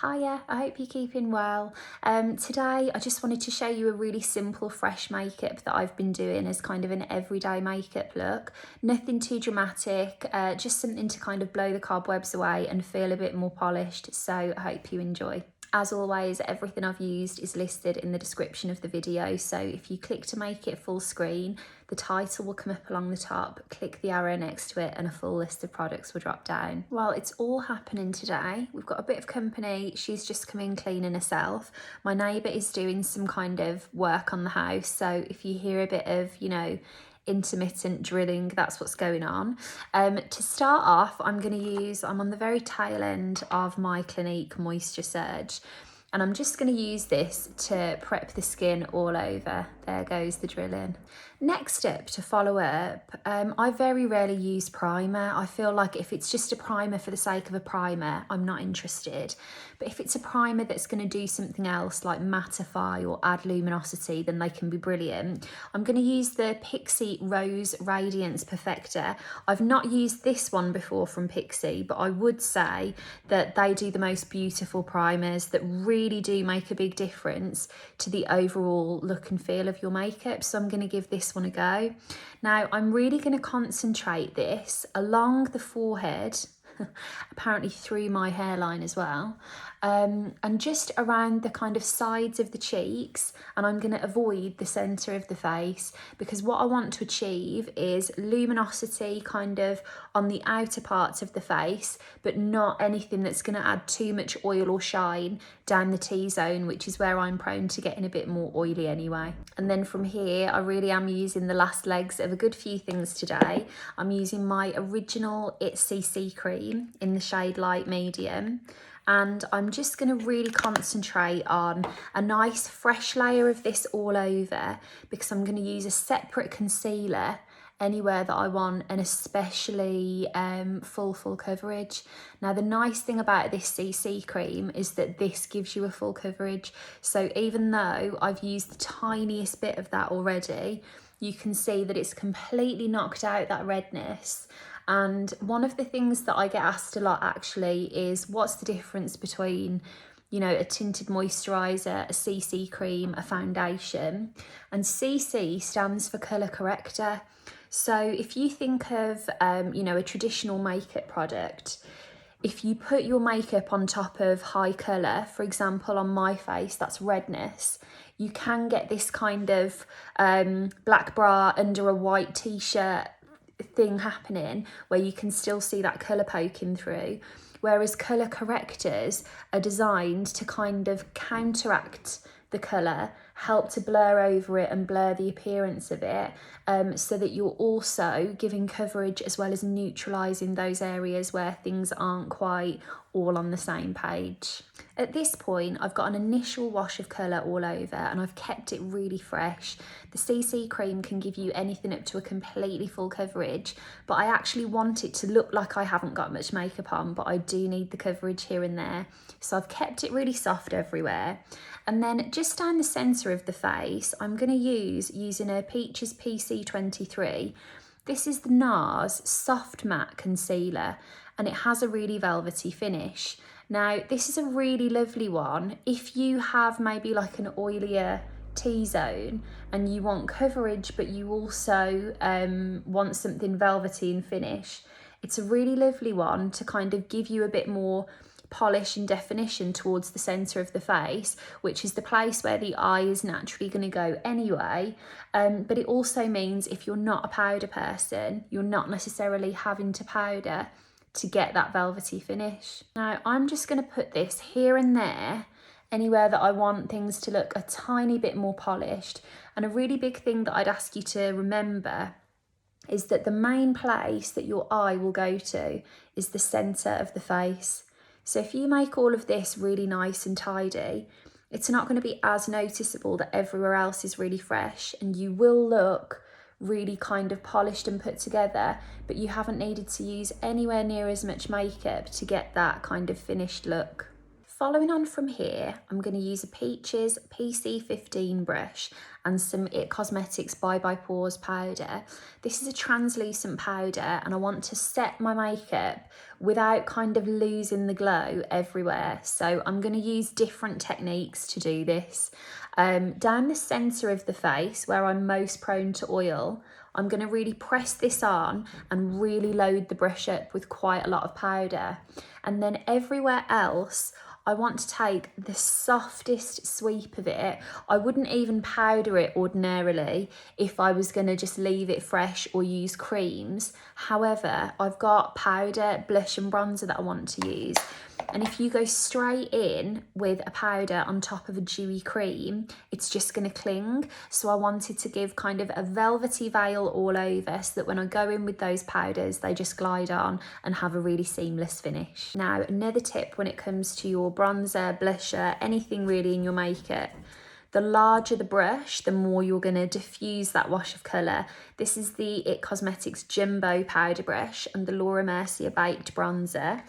Hiya, I hope you're keeping well. Today I just wanted to show you a really simple fresh makeup that I've been doing as kind of an everyday makeup look. Nothing too dramatic, just something to kind of blow the cobwebs away and feel a bit more polished, so I hope you enjoy. As always, everything I've used is listed in the description of the video, so if you click to make it full screen, the title will come up along the top, click the arrow next to it and a full list of products will drop down. While it's all happening today, we've got a bit of company. She's just come in cleaning herself. My neighbour is doing some kind of work on the house, so if you hear a bit of, intermittent drilling, that's what's going on. To start off, I'm on the very tail end of my Clinique Moisture Surge, and I'm just going to use this to prep the skin all over. There goes the drilling. Next up, to follow up, I very rarely use primer. I feel like if it's just a primer for the sake of a primer, I'm not interested. But if it's a primer that's going to do something else like mattify or add luminosity, then they can be brilliant. I'm going to use the Pixi Rose Radiance Perfector. I've not used this one before from Pixi, but I would say that they do the most beautiful primers that really do make a big difference to the overall look and feel of your makeup. So I'm going to give this one a go. Now I'm really going to concentrate this along the forehead, apparently through my hairline as well, and just around the kind of sides of the cheeks, and I'm going to avoid the centre of the face because what I want to achieve is luminosity kind of on the outer parts of the face, but not anything that's going to add too much oil or shine down the T-zone, which is where I'm prone to getting a bit more oily anyway. And then from here, I really am using the last legs of a good few things today. I'm using my original It's CC cream in the shade Light Medium. And I'm just going to really concentrate on a nice fresh layer of this all over because I'm going to use a separate concealer anywhere that I want, and especially full coverage. Now the nice thing about this CC cream is that this gives you a full coverage, so even though I've used the tiniest bit of that already, you can see that it's completely knocked out that redness. And one of the things that I get asked a lot actually is what's the difference between, a tinted moisturiser, a CC cream, a foundation. And CC stands for colour corrector. So if you think of, a traditional makeup product, if you put your makeup on top of high colour, for example, on my face, that's redness, you can get this kind of black bra under a white t-shirt thing happening where you can still see that colour poking through, whereas colour correctors are designed to kind of counteract the colour, help to blur over it and blur the appearance of it, so that you're also giving coverage as well as neutralising those areas where things aren't quite all on the same page. At this point, I've got an initial wash of colour all over and I've kept it really fresh. The CC cream can give you anything up to a completely full coverage, but I actually want it to look like I haven't got much makeup on, but I do need the coverage here and there. So I've kept it really soft everywhere. And then just down the centre of the face, I'm going to using a Peaches PC23. This is the NARS Soft Matte Concealer, and it has a really velvety finish. Now, this is a really lovely one if you have maybe like an oilier T-zone and you want coverage, but you also want something velvety and finish. It's a really lovely one to kind of give you a bit more polish and definition towards the centre of the face, which is the place where the eye is naturally going to go anyway. But it also means if you're not a powder person, you're not necessarily having to powder to get that velvety finish. Now I'm just going to put this here and there, anywhere that I want things to look a tiny bit more polished. And a really big thing that I'd ask you to remember is that the main place that your eye will go to is the centre of the face. So if you make all of this really nice and tidy, it's not going to be as noticeable that everywhere else is really fresh, and you will look really kind of polished and put together, but you haven't needed to use anywhere near as much makeup to get that kind of finished look. Following on from here, I'm going to use a Peaches PC15 brush and some It Cosmetics Bye Bye Pores powder. This is a translucent powder and I want to set my makeup without kind of losing the glow everywhere. So I'm going to use different techniques to do this. Down the centre of the face where I'm most prone to oil, I'm going to really press this on and really load the brush up with quite a lot of powder. And then everywhere else, I want to take the softest sweep of it. I wouldn't even powder it ordinarily if I was going to just leave it fresh or use creams. However, I've got powder, blush and bronzer that I want to use. And if you go straight in with a powder on top of a dewy cream, it's just going to cling. So I wanted to give kind of a velvety veil all over so that when I go in with those powders, they just glide on and have a really seamless finish. Now, another tip when it comes to your bronzer, blusher, anything really in your makeup, the larger the brush, the more you're going to diffuse that wash of colour. This is the It Cosmetics Jumbo Powder Brush and the Laura Mercier Baked Bronzer.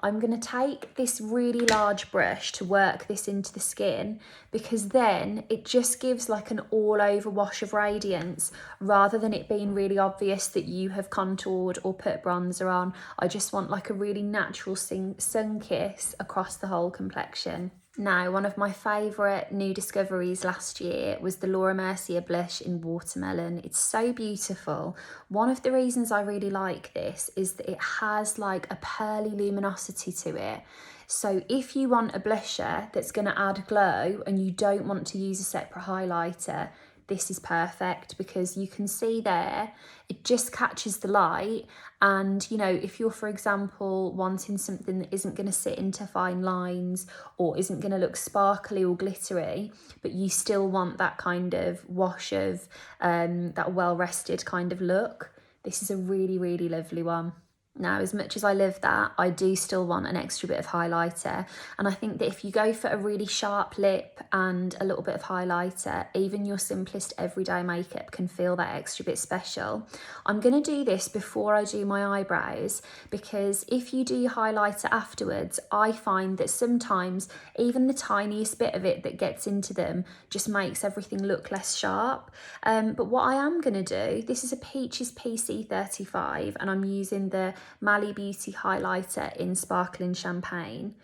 I'm going to take this really large brush to work this into the skin because then it just gives like an all over wash of radiance rather than it being really obvious that you have contoured or put bronzer on. I just want like a really natural sun kiss across the whole complexion. Now, one of my favourite new discoveries last year was the Laura Mercier blush in Watermelon. It's so beautiful. One of the reasons I really like this is that it has like a pearly luminosity to it. So if you want a blusher that's going to add glow and you don't want to use a separate highlighter, this is perfect because you can see there, it just catches the light. And, you know, if you're, for example, wanting something that isn't going to sit into fine lines or isn't going to look sparkly or glittery, but you still want that kind of wash of that well-rested kind of look, this is a really, really lovely one. Now, as much as I love that, I do still want an extra bit of highlighter. And I think that if you go for a really sharp lip and a little bit of highlighter, even your simplest everyday makeup can feel that extra bit special. I'm going to do this before I do my eyebrows because if you do your highlighter afterwards, I find that sometimes even the tiniest bit of it that gets into them just makes everything look less sharp. But what I am going to do, this is a Peaches PC35 and I'm using the Mally Beauty highlighter in Sparkling Champagne.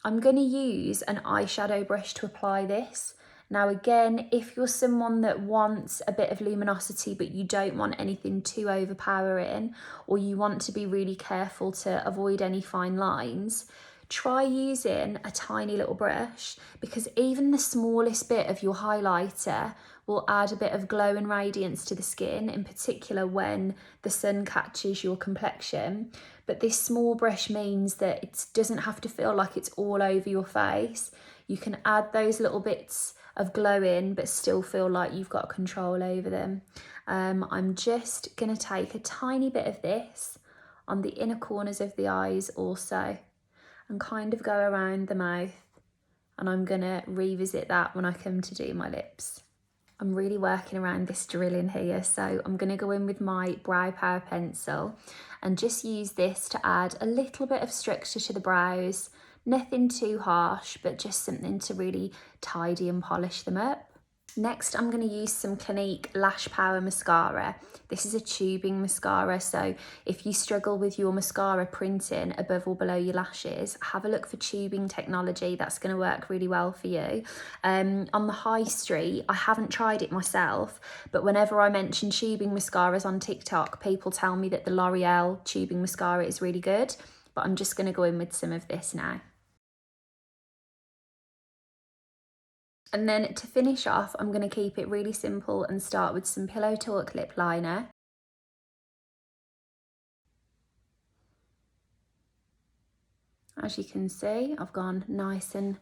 I'm going to use an eyeshadow brush to apply this. Now again, if you're someone that wants a bit of luminosity but you don't want anything too overpowering or you want to be really careful to avoid any fine lines, try using a tiny little brush because even the smallest bit of your highlighter will add a bit of glow and radiance to the skin, in particular when the sun catches your complexion. But this small brush means that it doesn't have to feel like it's all over your face. You can add those little bits of glow in but still feel like you've got control over them. I'm just going to take a tiny bit of this on the inner corners of the eyes also and kind of go around the mouth, and I'm going to revisit that when I come to do my lips. I'm really working around this drilling here, so I'm going to go in with my Brow Power pencil and just use this to add a little bit of structure to the brows. Nothing too harsh, but just something to really tidy and polish them up. Next, I'm going to use some Clinique Lash Power mascara. This is a tubing mascara, so if you struggle with your mascara printing above or below your lashes, have a look for tubing technology. That's going to work really well for you. On the high street, I haven't tried it myself, but whenever I mention tubing mascaras on TikTok, people tell me that the L'Oreal tubing mascara is really good, but I'm just going to go in with some of this now. And then to finish off, I'm going to keep it really simple and start with some Pillow Talk lip liner. As you can see, I've gone nice and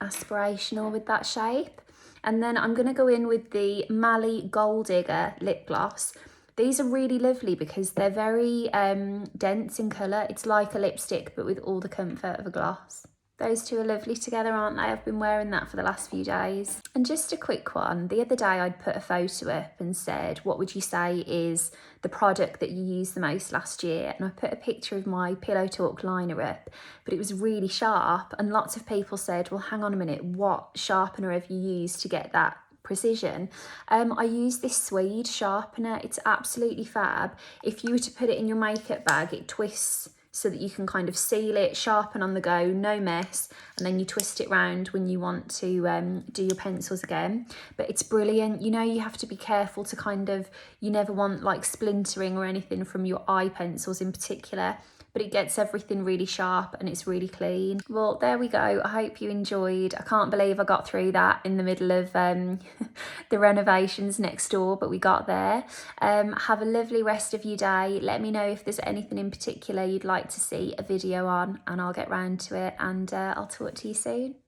aspirational with that shape. And then I'm going to go in with the Mally Gold Digger lip gloss. These are really lovely because they're very dense in colour. It's like a lipstick, but with all the comfort of a gloss. Those two are lovely together, aren't they? I've been wearing that for the last few days. And just a quick one, the other day I'd put a photo up and said, what would you say is the product that you used the most last year? And I put a picture of my Pillow Talk liner up, but it was really sharp, and lots of people said, well, hang on a minute, what sharpener have you used to get that precision? I use this Sweed sharpener. It's absolutely fab. If you were to put it in your makeup bag, it twists so that you can kind of seal it, sharpen on the go, no mess, and then you twist it round when you want to do your pencils again. But it's brilliant. You know, you have to be careful to kind of, you never want like splintering or anything from your eye pencils in particular, but it gets everything really sharp and it's really clean. Well, there we go. I hope you enjoyed. I can't believe I got through that in the middle of the renovations next door, but we got there. Have a lovely rest of your day. Let me know if there's anything in particular you'd like to see a video on, and I'll get round to it, and I'll talk to you soon.